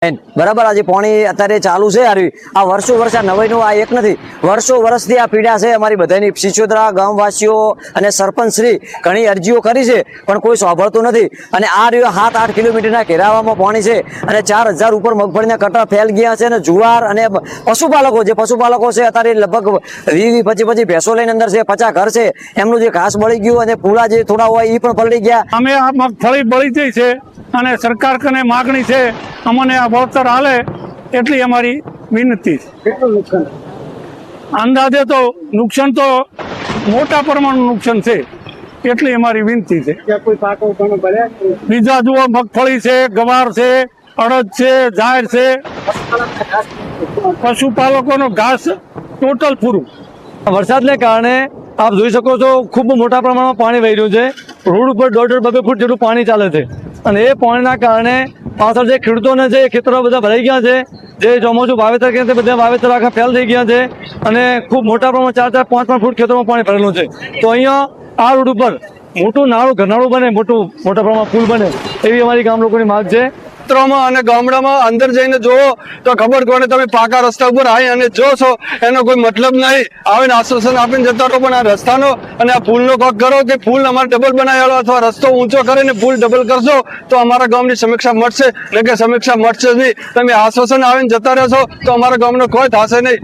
બરાબર આજે પાણી અત્યારે ચાલુ છે આ વર્ષો વર્ષ આ નવાઈનું આ એક નથી વર્ષો વર્ષથી આ પીડા છે અમારી બધાની સિચોદરા ગામવાસીઓ અને સરપંચ શ્રી ઘણી અરજીઓ કરી છે પણ કોઈ સાંભળતું નથી અને આ રહ્યો 7-8 કિલોમીટરના ઘેરાવામાં પાણી છે અને 4000 ઉપર મગફળીના કટા ફેલ ગયા છે અને જુવાર અને પશુપાલકો છે અત્યારે લગભગ 20-25 ભેંસો લઈને અંદર છે 50 ઘર છે એમનું જે ઘાસ બળી ગયું અને પૂળા જે થોડા હોય એ પણ પલળી ગયા। અમે આ મગફળી બળી ગઈ છે અને સરકાર કને માગણી છે અમને આ વળતર હાલે એટલી અમારી વિનંતી છે। અંદાજે તો નુકસાન તો મોટા પ્રમાણનું નુકસાન છે એટલી અમારી વિનંતી છે। બીજા જુઓ મગફળી છે, ગવાર છે, અડદ છે, જાહેર છે, પશુપાલકોનો ઘાસ ટોટલ પૂરું। વરસાદને કારણે આપ જોઈ શકો છો ખૂબ મોટા પ્રમાણમાં પાણી વહી રહ્યું છે। રોડ ઉપર 1.5-2 ફૂટ જેટલું પાણી ચાલે છે અને એ પાણીના કારણે પાછળ જે ખેડૂતોને છે એ ખેતરો બધા ભરાઈ ગયા છે। જે ચોમાસું વાવેતર કરે તે બધા વાવેતર આખા ફેલ થઈ ગયા છે અને ખૂબ મોટા પ્રમાણમાં 4-5 ફૂટ ખેતરોમાં પાણી ભરેલું છે। તો અહીંયા આ રોડ ઉપર મોટું ઘરનાળું બને, મોટા પ્રમાણમાં પુલ બને એવી અમારી ગામ લોકોની માંગ છે। અને ગામડામાં અંદર જઈને જોવો તો ખબર પડે તમે પાકા રસ્તા ઉપર આવી અને જોશો એનો કોઈ મતલબ નહીં। આવીને આશ્વાસન આપીને જતા રહો પણ આ રસ્તાનો અને આ પુલનો કોક કરો કે પુલ અમારે ડબલ બનાવેલો અથવા રસ્તો ઊંચો કરીને પુલ ડબલ કરશો તો અમારા ગામની સમીક્ષા મળશે ને કે સમીક્ષા મળશે જ નહીં। તમે આશ્વાસન આવીને જતા રહેશો તો અમારા ગામનો કોઈ થશે નહીં।